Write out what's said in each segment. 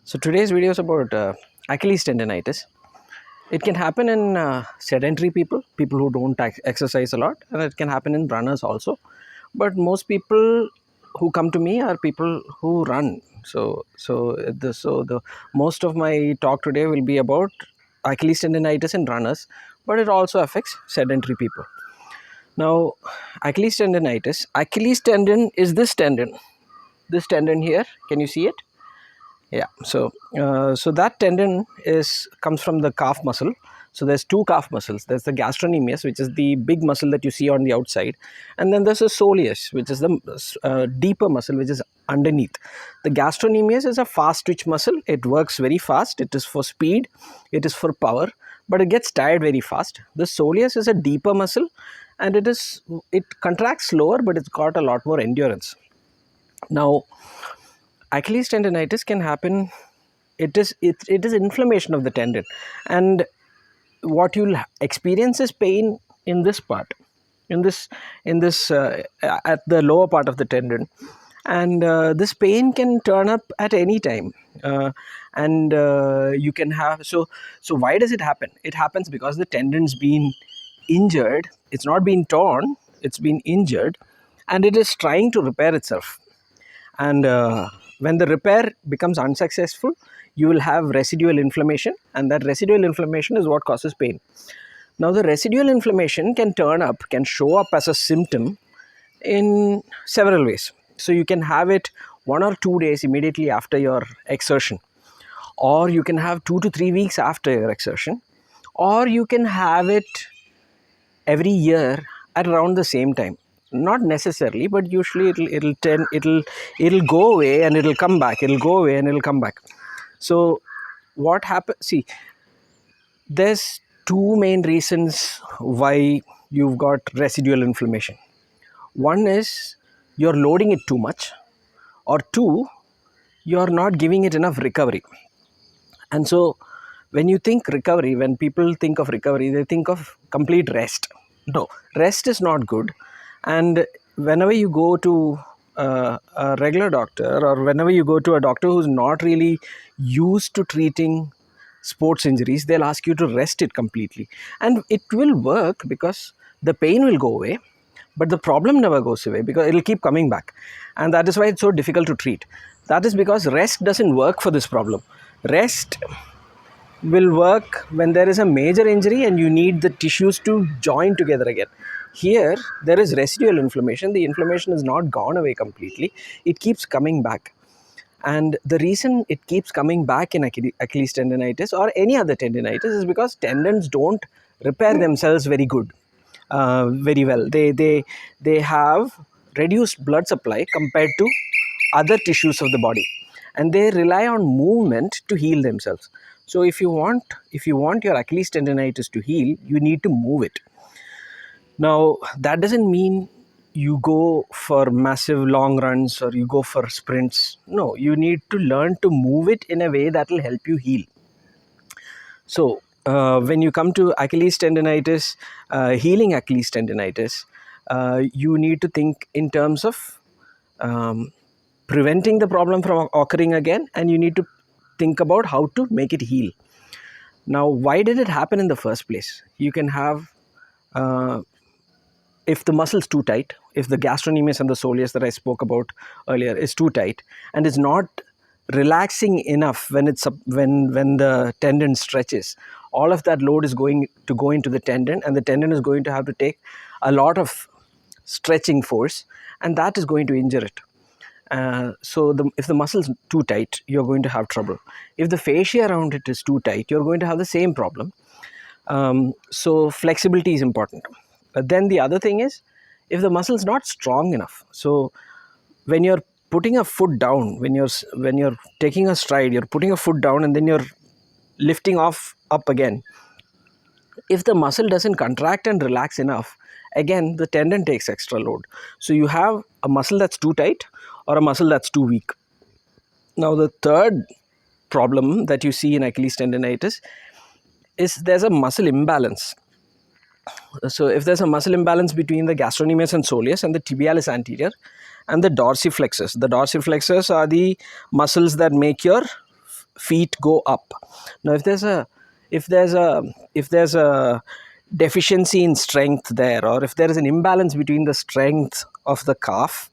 So today's video is about Achilles tendinitis. It can happen in sedentary people who don't exercise a lot, and it can happen in runners also. But most people who come to me are people who run. So the most of my talk today will be about Achilles tendinitis in runners, but it also affects sedentary people. Now, Achilles tendinitis. Achilles tendon is this tendon. This tendon here. Can you see it? Yeah, so that tendon comes from the calf muscle. So there's two calf muscles. There's the gastrocnemius, which is the big muscle that you see on the outside, and then there's the soleus, which is the deeper muscle, which is underneath. The gastrocnemius is a fast twitch muscle. It works very fast. It is for speed. It is for power, but it gets tired very fast. The soleus is a deeper muscle, and it contracts slower, but it's got a lot more endurance. Now, Achilles tendinitis can happen. It is inflammation of the tendon, and what you'll experience is pain in this part, in this at the lower part of the tendon, and this pain can turn up at any time, and you can have so why does it happen? It happens because the tendon's been injured. It's not been torn, it's been injured, and it is trying to repair itself. And when the repair becomes unsuccessful, you will have residual inflammation, and that residual inflammation is what causes pain. Now, the residual inflammation can show up as a symptom in several ways. So you can have it 1 or 2 days immediately after your exertion, or you can have 2 to 3 weeks after your exertion, or you can have it every year at around the same time. Not necessarily, but usually it'll go away and it'll come back. It'll go away and it'll come back. So what happens? See, there's two main reasons why you've got residual inflammation. One is you're loading it too much, or two, you're not giving it enough recovery. And so when you think recovery, when people think of recovery, they think of complete rest. No, rest is not good. And whenever you go to a regular doctor, or whenever you go to a doctor who's not really used to treating sports injuries, they'll ask you to rest it completely. And it will work because the pain will go away, but the problem never goes away because it'll keep coming back. And that is why it's so difficult to treat. That is because rest doesn't work for this problem. Rest will work when there is a major injury and you need the tissues to join together again. Here, there is residual inflammation. The inflammation has not gone away completely. It keeps coming back. And the reason it keeps coming back in Achilles tendinitis or any other tendinitis is because tendons don't repair themselves very well. They have reduced blood supply compared to other tissues of the body, and they rely on movement to heal themselves. So if you want your Achilles tendinitis to heal, you need to move it. Now, that doesn't mean you go for massive long runs or you go for sprints. No, you need to learn to move it in a way that will help you heal. So when you come to Achilles tendinitis, healing Achilles tendinitis, you need to think in terms of preventing the problem from occurring again, and you need to think about how to make it heal. Now, why did it happen in the first place? You can have if the muscle's too tight, if the gastrocnemius and the soleus that I spoke about earlier is too tight and is not relaxing enough when the tendon stretches, all of that load is going to go into the tendon, and the tendon is going to have to take a lot of stretching force, and that is going to injure it. If the muscle is too tight, you're going to have trouble. If the fascia around it is too tight, you're going to have the same problem. So flexibility is important. But then the other thing is, if the muscle is not strong enough, so when you're putting a foot down, when you're taking a stride, you're putting a foot down and then you're lifting off up again. If the muscle doesn't contract and relax enough, again the tendon takes extra load. So you have a muscle that's too tight or a muscle that's too weak. Now, the third problem that you see in Achilles tendinitis is there's a muscle imbalance. So if there's a muscle imbalance between the gastrocnemius and soleus and the tibialis anterior and the dorsiflexors are the muscles that make your feet go up. Now if there's a deficiency in strength there, or if there is an imbalance between the strength of the calf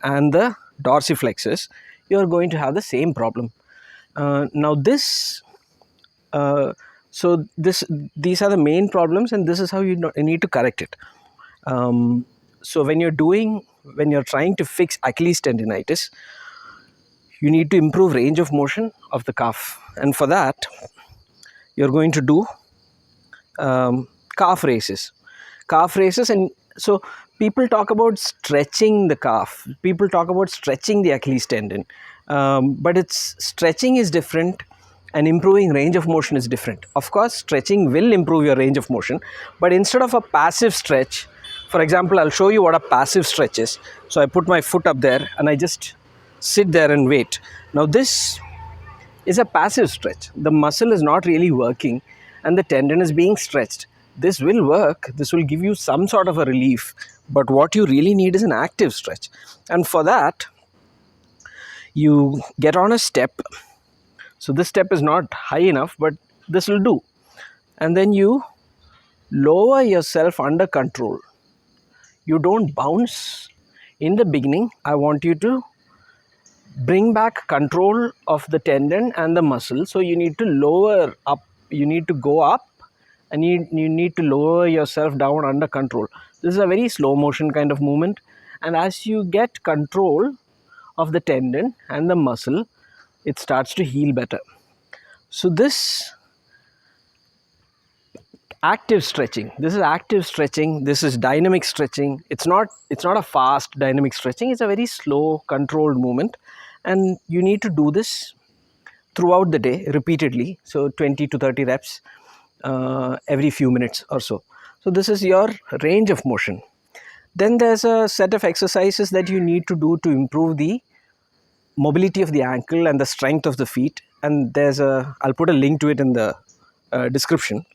and the dorsiflexus, you are going to have the same problem. Now this so these are the main problems, and this is how you need to correct it. So when you're trying to fix Achilles tendinitis, you need to improve range of motion of the calf, and for that you're going to do calf raises. And so people talk about stretching the calf, people talk about stretching the Achilles tendon, but it's stretching is different and improving range of motion is different. Of course, stretching will improve your range of motion, but instead of a passive stretch, for example, I'll show you what a passive stretch is. So I put my foot up there and I just sit there and wait. Now this is a passive stretch. The muscle is not really working and the tendon is being stretched. This will work, this will give you some sort of a relief, but what you really need is an active stretch. And for that, you get on a step. So this step is not high enough, but this will do. And then you lower yourself under control. You don't bounce. In the beginning, I want you to bring back control of the tendon and the muscle. So you need to lower up, you need to go up, and you need to lower yourself down under control. This is a very slow motion kind of movement, and as you get control of the tendon and the muscle, it starts to heal better. So this active stretching, this is dynamic stretching. It's not a fast dynamic stretching, it's a very slow controlled movement, and you need to do this throughout the day repeatedly, so 20 to 30 reps every few minutes or so. So this is your range of motion. Then there's a set of exercises that you need to do to improve the mobility of the ankle and the strength of the feet, and I'll put a link to it in the description.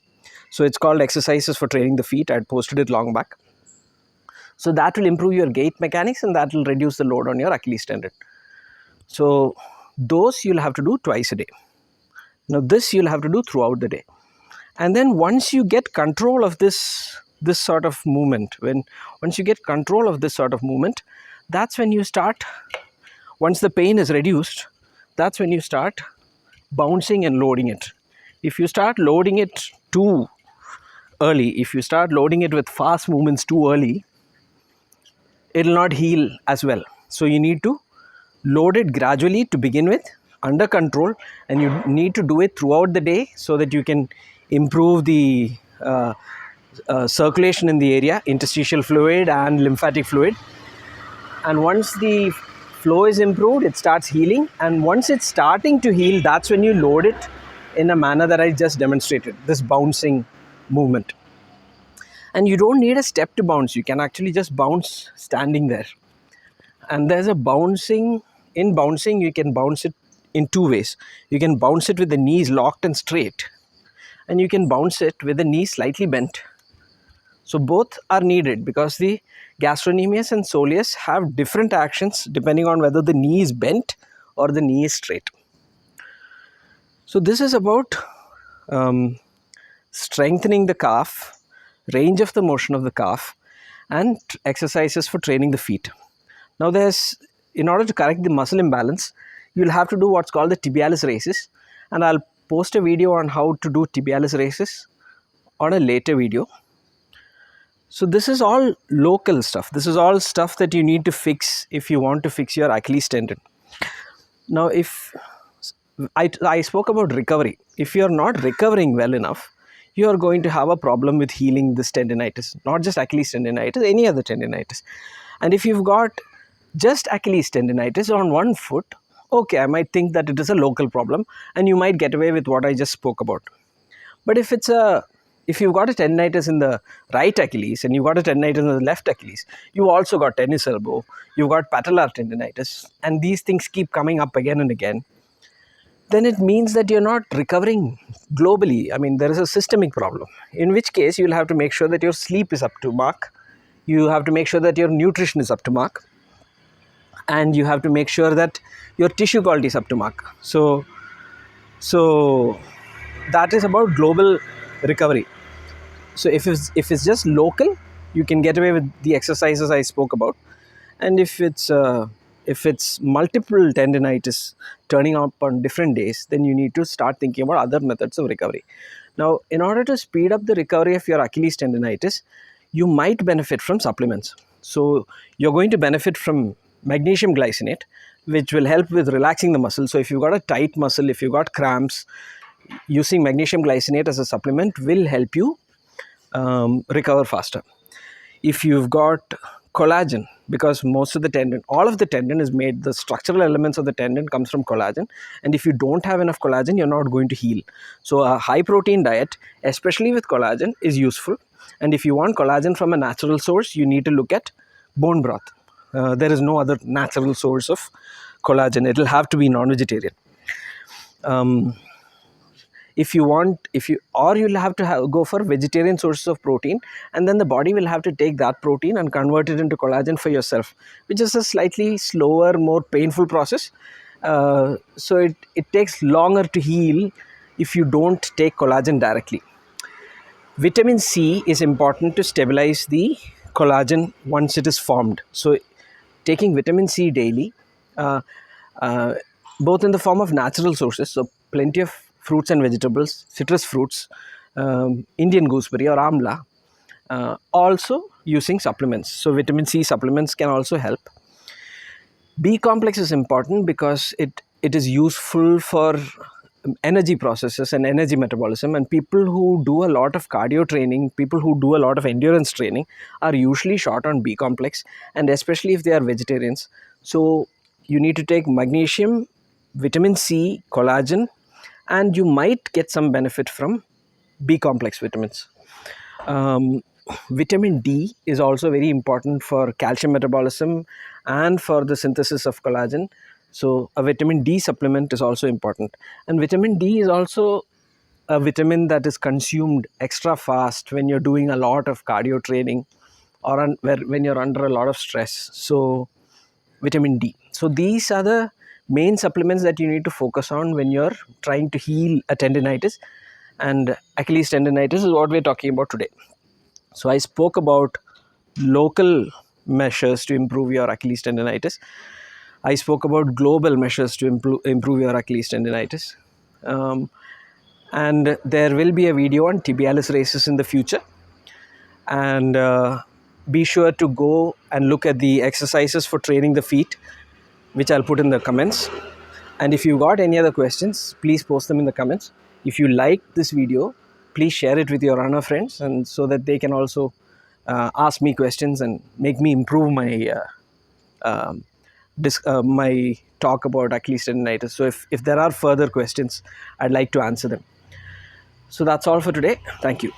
So it's called Exercises for Training the Feet. I had posted it long back. So that will improve your gait mechanics and that will reduce the load on your Achilles tendon. So those you'll have to do twice a day. Now this you'll have to do throughout the day. And then once you get control of this sort of movement, once you get control of this sort of movement, that's when you start, once the pain is reduced, that's when you start bouncing and loading it. If you start loading it too early, if you start loading it with fast movements too early, it will not heal as well. So you need to load it gradually to begin with, under control, and you need to do it throughout the day so that you can improve the circulation in the area, interstitial fluid and lymphatic fluid. And once the flow is improved, it starts healing, and once it's starting to heal, that's when you load it in a manner that I just demonstrated, this bouncing movement. And you don't need a step to bounce, you can actually just bounce standing there. And there's a bouncing, in bouncing you can bounce it in two ways. You can bounce it with the knees locked and straight, and you can bounce it with the knees slightly bent. So both are needed because the gastrocnemius and soleus have different actions depending on whether the knee is bent or the knee is straight. So this is about strengthening the calf, range of the motion of the calf, and exercises for training the feet. Now in order to correct the muscle imbalance, you'll have to do what's called the Tibialis Raises, and I'll post a video on how to do Tibialis Raises on a later video. So this is all local stuff. This is all stuff that you need to fix if you want to fix your Achilles tendon. Now if I spoke about recovery. If you're not recovering well enough, you are going to have a problem with healing this tendinitis, not just Achilles tendinitis, any other tendinitis. And if you've got just Achilles tendinitis on one foot, okay, I might think that it is a local problem and you might get away with what I just spoke about. But if you've got a tendinitis in the right Achilles and you've got a tendinitis in the left Achilles, you also got tennis elbow, you've got patellar tendinitis, and these things keep coming up again and again, then it means that you're not recovering globally. I mean, there is a systemic problem, in which case you'll have to make sure that your sleep is up to mark, you have to make sure that your nutrition is up to mark, and you have to make sure that your tissue quality is up to mark. So So that is about global recovery. So if it's just local, you can get away with the exercises I spoke about. And if it's multiple tendinitis turning up on different days, then you need to start thinking about other methods of recovery. Now, in order to speed up the recovery of your Achilles tendinitis, you might benefit from supplements. So you're going to benefit from magnesium glycinate, which will help with relaxing the muscle. So if you've got a tight muscle, if you've got cramps, using magnesium glycinate as a supplement will help you recover faster. If you've got collagen, because most of the tendon, all of the tendon is made, the structural elements of the tendon comes from collagen, and if you don't have enough collagen, you're not going to heal. So a high protein diet, especially with collagen, is useful. And if you want collagen from a natural source, you need to look at bone broth. There is no other natural source of collagen. It will have to be non-vegetarian. If you want, you'll have to go for vegetarian sources of protein, and then the body will have to take that protein and convert it into collagen for yourself, which is a slightly slower, more painful process. So it takes longer to heal if you don't take collagen directly. Vitamin C is important to stabilize the collagen once it is formed. So taking vitamin C daily, uh, uh, both in the form of natural sources, so plenty of fruits and vegetables, citrus fruits, Indian gooseberry or amla, also using supplements. So vitamin C supplements can also help. B complex is important because it is useful for energy processes and energy metabolism, and people who do a lot of cardio training, people who do a lot of endurance training, are usually short on B complex, and especially if they are vegetarians. So you need to take magnesium, vitamin C, collagen, and you might get some benefit from B complex vitamins. um, Vitamin D is also very important for calcium metabolism and for the synthesis of collagen. So a vitamin D supplement is also important. And vitamin D is also a vitamin that is consumed extra fast when you're doing a lot of cardio training, or when you're under a lot of stress. So vitamin D. So these are the main supplements that you need to focus on when you're trying to heal a tendinitis. And Achilles tendinitis is what we're talking about today. So I spoke about local measures to improve your Achilles tendinitis. I spoke about global measures to improve your Achilles tendinitis. And there will be a video on Tibialis Raises in the future. And be sure to go and look at the exercises for training the feet, which I'll put in the comments. And if you've got any other questions, please post them in the comments. If you like this video, please share it with your runner friends, and so that they can also ask me questions and make me improve my talk about Achilles tendinitis. So if there are further questions, I'd like to answer them. So that's all for today. Thank you.